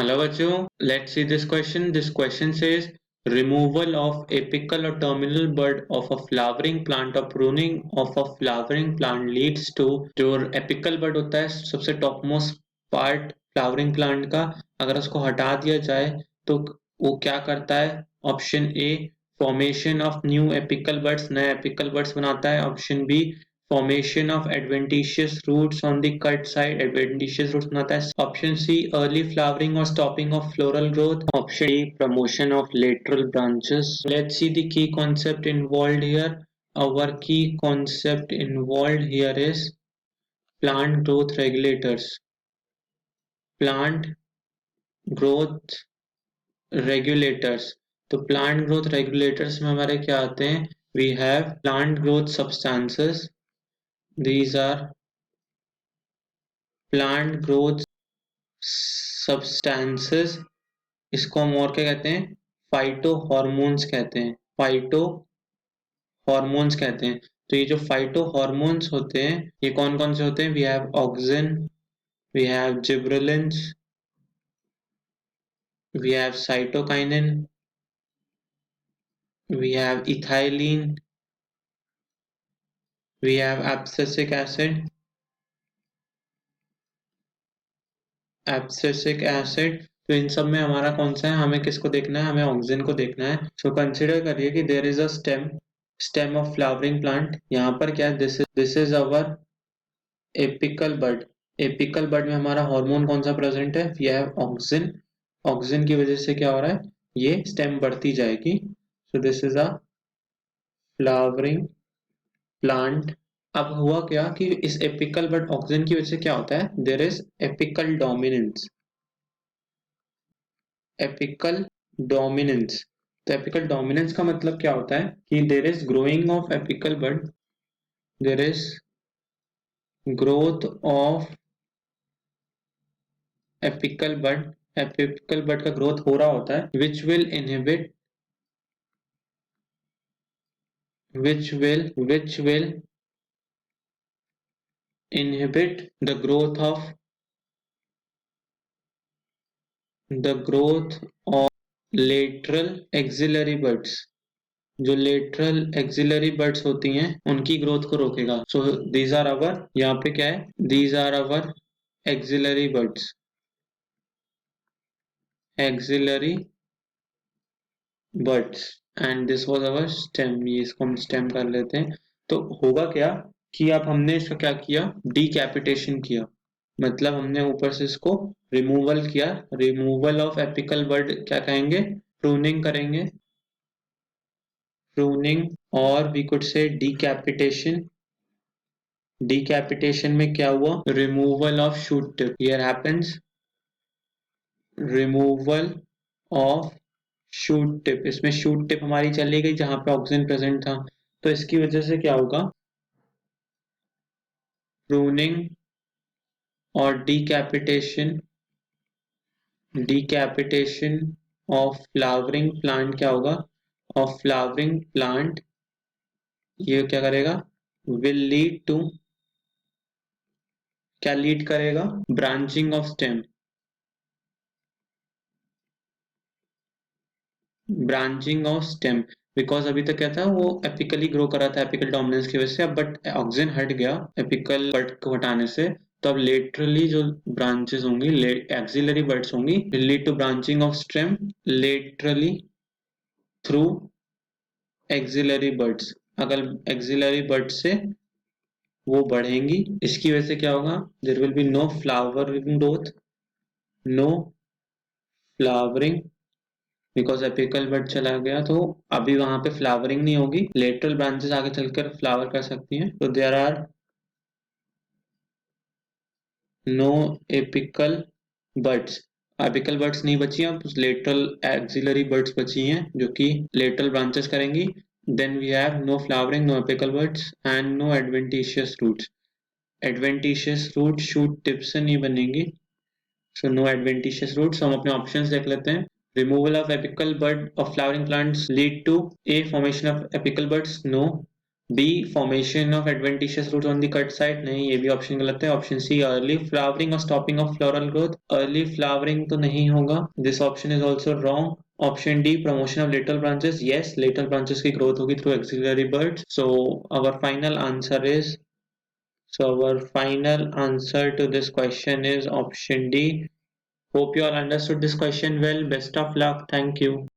Hello बच्चों, let's see this question. This question says removal of apical or terminal bud of a flowering plant or pruning of a flowering plant leads to जो apical bud होता है सबसे topmost part flowering plant का, अगर उसको हटा दिया जाए तो वो क्या करता है? Option A formation of new apical buds, नए एपिकल बड्स बनाता है. Option B formation of adventitious roots on the cut side, adventitious roots बनाता है. Option C early flowering or stopping of floral growth. Option D promotion of lateral branches. Let's see the key concept involved here. Our key concept involved here is plant growth regulators. Plant growth regulators. तो plant growth regulators में हमारे क्या आते हैं? We have plant growth substances. These are plant growth substances. इसको हम और क्या कहते हैं? फाइटो हॉर्मोन्स कहते हैं. फाइटो हॉर्मोन्स कहते हैं. तो ये जो फाइटो हॉर्मोन्स होते हैं ये कौन कौन से होते हैं? We have auxin, we have gibberellins, we have cytokinin, we have ethylene, we have abscisic acid. तो इन सब में हमारा कौन सा है? हमें किसको देखना है? हमें ऑक्सिन को देखना है. सो कंसिडर करिए कि there is a stem of flowering plant. यहाँ पर क्या है? This is our apical bud. Apical bud में हमारा हार्मोन कौन सा प्रेजेंट है? We have auxin. ऑक्सिन की वजह से क्या हो रहा है? ये स्टेम बढ़ती जाएगी. So this is a flowering plant. अब हुआ क्या कि इस एपिकल बड ऑक्सिन की वजह से क्या होता है? There is apical dominance. Apical dominance. तो एपिकल डोमिनेंस का मतलब क्या होता है कि there is growing of apical bud, there is growth of apical bud. Apical bud का ग्रोथ हो रहा होता है which will inhibit the growth of lateral axillary buds. जो लेटरल एक्सिलरी बर्ड्स होती हैं उनकी ग्रोथ को रोकेगा. सो दीज आर अवर, यहाँ पे क्या है? These are our axillary birds. Axillary birds and this was our stem. ये इसको हम स्टेम कर लेते हैं. तो होगा क्या कि अब हमने इसका क्या किया? डीकैपिटेशन किया. मतलब हमने ऊपर से इसको रिमूवल किया. रिमूवल ऑफ एपिकल बर्ड क्या कहेंगे? प्रूनिंग करेंगे. प्रूनिंग और वी कुड से डीकैपिटेशन. डीकैपिटेशन में क्या हुआ? Removal of shoot tip. Here happens removal of shoot tip. इसमें शूट टिप हमारी चली गई जहां पे ऑक्सीजन प्रेजेंट था. तो इसकी वजह से क्या होगा? प्रूनिंग और डीकैपिटेशन ऑफ फ्लावरिंग प्लांट क्या होगा? ऑफ फ्लावरिंग प्लांट ये क्या करेगा? विल लीड टू, क्या लीड करेगा? Branching of stem. Branching of stem. Because अभी तक क्या था? वो एपिकली ग्रो कर रहा था एपिकल डोमिनेंस की वजह से. अब बट ऑक्सीजन हट गया एपिकल बड को हटाने से, तो अब लेटरली जो ब्रांचेस होंगी, एक्सिलरी बड्स होंगी, will lead to branching of stem laterally through axillary buds. अगर एक्सिलरी बड्स से वो बढ़ेंगी, इसकी वजह से क्या होगा? There will be no flowering growth, no flowering, because apical bud चला गया. तो अभी वहां पे फ्लावरिंग नहीं होगी. लेटरल ब्रांचेस आगे चलकर फ्लावर कर सकती हैं. तो there are no apical buds. Apical buds नहीं बची, अब लेटरल एक्सिलरी बड्स बची हैं जो कि लेटरल ब्रांचेस करेंगी. Then we have no flowering, no apical buds and no adventitious roots. Adventitious root shoot tip से नहीं बनेंगी. So no adventitious roots. हम अपने ऑप्शंस देख लेते हैं. Removal of apical bud of flowering plants lead to A. Formation of apical buds? No. B formation of adventitious roots on the cut side, नहीं ये भी ऑप्शन गलत है। ऑप्शन सी अर्ली फ्लावरिंग और stopping of floral growth, early flowering तो नहीं होगा, this option is also wrong. Option D promotion of lateral branches, yes lateral branches की ग्रोथ होगी through axillary birds. So our final answer is So our final answer to this question is option D. Hope you all understood this question well. Best of luck. Thank you.